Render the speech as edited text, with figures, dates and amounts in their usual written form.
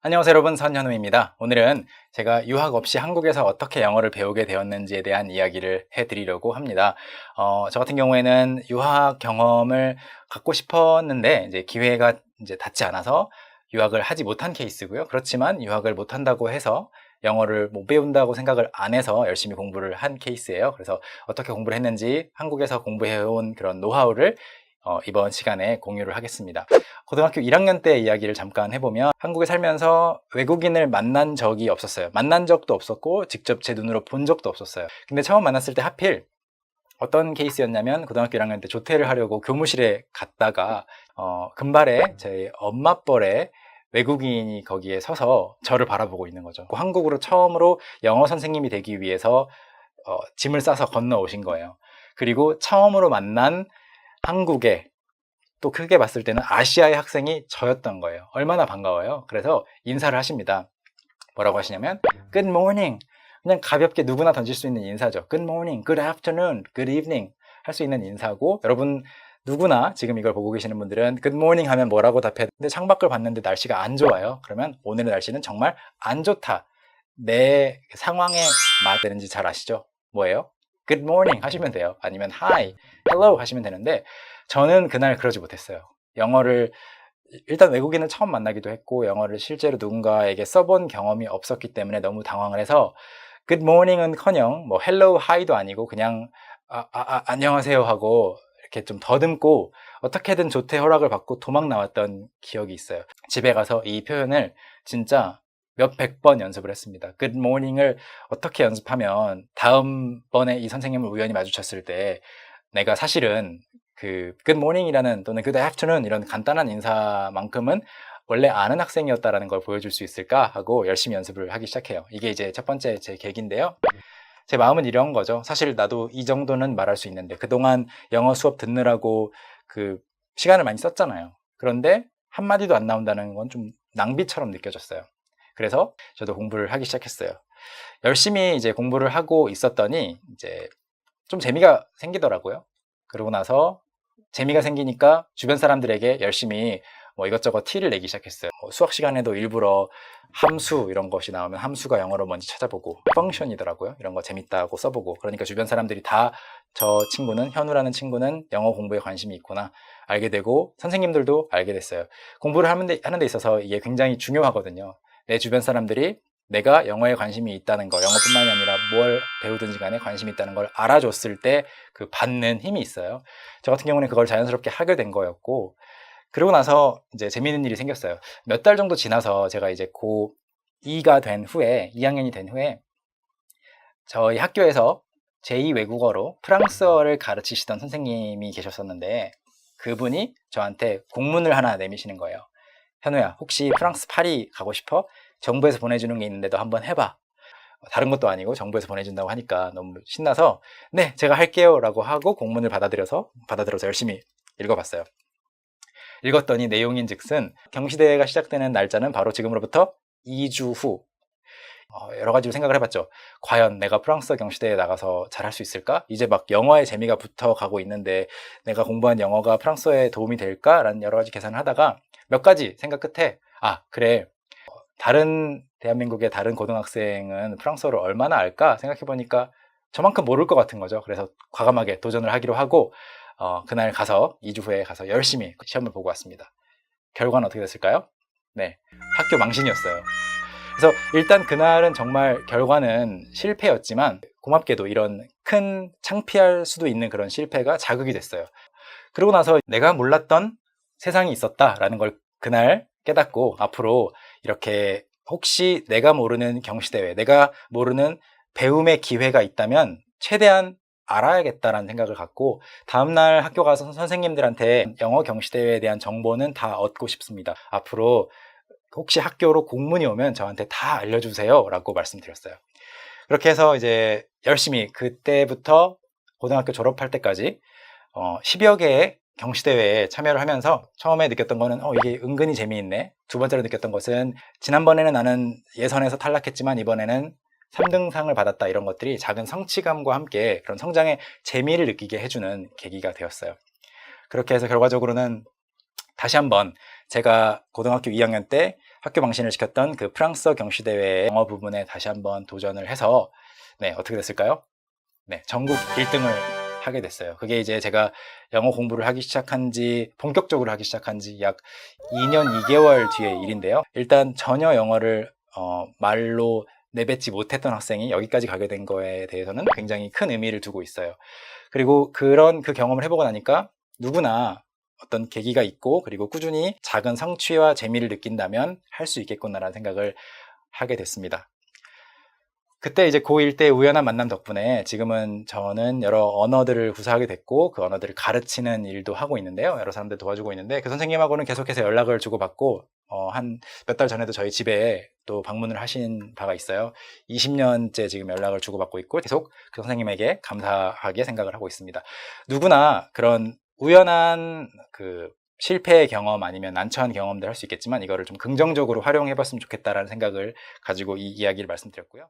안녕하세요 여러분, 선현우입니다. 오늘은 제가 유학 없이 한국에서 어떻게 영어를 배우게 되었는지에 대한 이야기를 해드리려고 합니다. 저 같은 경우에는 유학 경험을 갖고 싶었는데 이제 기회가 닿지 않아서 유학을 하지 못한 케이스고요. 그렇지만 유학을 못한다고 해서 영어를 못 배운다고 생각을 안 해서 열심히 공부를 한 케이스예요. 그래서 어떻게 공부를 했는지 한국에서 공부해온 그런 노하우를 이번 시간에 공유를 하겠습니다. 고등학교 1학년 때 이야기를 잠깐 해보면 한국에 살면서 외국인을 만난 적이 없었어요. 만난 적도 없었고 직접 제 눈으로 본 적도 없었어요. 근데 처음 만났을 때 하필 어떤 케이스였냐면 고등학교 1학년 때 조퇴를 하려고 교무실에 갔다가 금발에 제 엄마 뻘에 외국인이 거기에 서서 저를 바라보고 있는 거죠. 한국으로 처음으로 영어 선생님이 되기 위해서 짐을 싸서 건너오신 거예요. 그리고 처음으로 만난 한국의, 또 크게 봤을 때는 아시아의 학생이 저였던 거예요. 얼마나 반가워요. 그래서 인사를 하십니다. 뭐라고 하시냐면 Good morning. 그냥 가볍게 누구나 던질 수 있는 인사죠. Good morning, Good afternoon, Good evening 할 수 있는 인사고, 여러분 누구나 지금 이걸 보고 계시는 분들은 Good morning 하면 뭐라고 답해? 근데 창밖을 봤는데 날씨가 안 좋아요. 그러면 오늘의 날씨는 정말 안 좋다. 내 상황에 맞되는지 잘 아시죠? 뭐예요? Good morning 하시면 돼요. 아니면 Hi, Hello 하시면 되는데, 저는 그날 그러지 못했어요. 영어를 일단 외국인을 처음 만나기도 했고 영어를 실제로 누군가에게 써본 경험이 없었기 때문에 너무 당황을 해서 Good morning은커녕 뭐 Hello, Hi도 아니고 그냥 안녕하세요 하고 이렇게 좀 더듬고 어떻게든 조퇴 허락을 받고 도망 나왔던 기억이 있어요. 집에 가서 이 표현을 진짜 몇백 번 연습을 했습니다. Good morning을 어떻게 연습하면 다음번에 이 선생님을 우연히 마주쳤을 때 내가 사실은 그 Good morning이라는 또는 Good afternoon 이런 간단한 인사만큼은 원래 아는 학생이었다라는 걸 보여줄 수 있을까 하고 열심히 연습을 하기 시작해요. 이게 이제 첫 번째 제 계기인데요. 제 마음은 이런 거죠. 사실 나도 이 정도는 말할 수 있는데 그동안 영어 수업 듣느라고 그 시간을 많이 썼잖아요. 그런데 한마디도 안 나온다는 건 좀 낭비처럼 느껴졌어요. 그래서 저도 공부를 하기 시작했어요. 열심히 이제 공부를 하고 있었더니 이제 좀 재미가 생기더라고요. 그러고 나서 재미가 생기니까 주변 사람들에게 열심히 뭐 이것저것 티를 내기 시작했어요. 수학 시간에도 일부러 함수 이런 것이 나오면 함수가 영어로 뭔지 찾아보고, 펑션이더라고요. 이런 거 재밌다고 써보고, 그러니까 주변 사람들이 다 저 친구는, 현우라는 친구는 영어 공부에 관심이 있구나 알게 되고, 선생님들도 알게 됐어요. 공부를 하는 데 있어서 이게 굉장히 중요하거든요. 내 주변 사람들이 내가 영어에 관심이 있다는 거, 영어뿐만이 아니라 뭘 배우든지 간에 관심이 있다는 걸 알아줬을 때 그 받는 힘이 있어요. 저 같은 경우는 그걸 자연스럽게 하게 된 거였고, 그러고 나서 이제 재미있는 일이 생겼어요. 몇 달 정도 지나서 제가 이제 고2가 된 후에, 2학년이 된 후에 저희 학교에서 제2 외국어로 프랑스어를 가르치시던 선생님이 계셨었는데, 그분이 저한테 공문을 하나 내미시는 거예요. 현우야, 혹시 프랑스 파리 가고 싶어? 정부에서 보내주는 게 있는데 너 한번 해봐. 다른 것도 아니고 정부에서 보내준다고 하니까 너무 신나서 네, 제가 할게요 라고 하고 공문을 받아들여서 열심히 읽어봤어요. 읽었더니 내용인즉슨 경시대회가 시작되는 날짜는 바로 지금으로부터 2주 후. 여러 가지로 생각을 해봤죠. 과연 내가 프랑스어 경시대회에 나가서 잘할 수 있을까? 이제 막 영어의 재미가 붙어가고 있는데 내가 공부한 영어가 프랑스어에 도움이 될까? 라는 여러 가지 계산을 하다가 몇 가지 생각 끝에 그래, 다른 대한민국의 다른 고등학생은 프랑스어를 얼마나 알까 생각해보니까 저만큼 모를 것 같은 거죠. 그래서 과감하게 도전을 하기로 하고 그날 가서 2주 후에 가서 열심히 시험을 보고 왔습니다. 결과는 어떻게 됐을까요? 네, 학교 망신이었어요. 그래서 일단 그날은 정말 결과는 실패였지만 고맙게도 이런 큰 창피할 수도 있는 그런 실패가 자극이 됐어요. 그러고 나서 내가 몰랐던 세상이 있었다라는 걸 그날 깨닫고, 앞으로 이렇게 혹시 내가 모르는 경시대회, 내가 모르는 배움의 기회가 있다면 최대한 알아야겠다라는 생각을 갖고 다음날 학교 가서 선생님들한테 영어 경시대회에 대한 정보는 다 얻고 싶습니다. 앞으로 혹시 학교로 공문이 오면 저한테 다 알려주세요 라고 말씀드렸어요. 그렇게 해서 이제 열심히 그때부터 고등학교 졸업할 때까지 10여 개의 경시대회에 참여를 하면서 처음에 느꼈던 거는 이게 은근히 재미있네. 두 번째로 느꼈던 것은 지난번에는 나는 예선에서 탈락했지만 이번에는 3등상을 받았다. 이런 것들이 작은 성취감과 함께 그런 성장의 재미를 느끼게 해주는 계기가 되었어요. 그렇게 해서 결과적으로는 다시 한번 제가 고등학교 2학년 때 학교 망신을 시켰던 그 프랑스어 경시대회 영어 부분에 다시 한번 도전을 해서 네, 어떻게 됐을까요? 네, 전국 1등을 하게 됐어요. 그게 이제 제가 영어 공부를 하기 시작한 지, 본격적으로 하기 시작한 지 약 2년 2개월 뒤의 일인데요. 일단 전혀 영어를 말로 내뱉지 못했던 학생이 여기까지 가게 된 거에 대해서는 굉장히 큰 의미를 두고 있어요. 그리고 그 경험을 해보고 나니까 누구나 어떤 계기가 있고 그리고 꾸준히 작은 성취와 재미를 느낀다면 할 수 있겠구나라는 생각을 하게 됐습니다. 그때 이제 고1 때 우연한 만남 덕분에 지금은 저는 여러 언어들을 구사하게 됐고 그 언어들을 가르치는 일도 하고 있는데요. 여러 사람들 도와주고 있는데 그 선생님하고는 계속해서 연락을 주고받고 한 몇 달 전에도 저희 집에 또 방문을 하신 바가 있어요. 20년째 지금 연락을 주고받고 있고 계속 그 선생님에게 감사하게 생각을 하고 있습니다. 누구나 그런 우연한 그 실패의 경험 아니면 난처한 경험들 할 수 있겠지만 이거를 좀 긍정적으로 활용해 봤으면 좋겠다라는 생각을 가지고 이 이야기를 말씀드렸고요.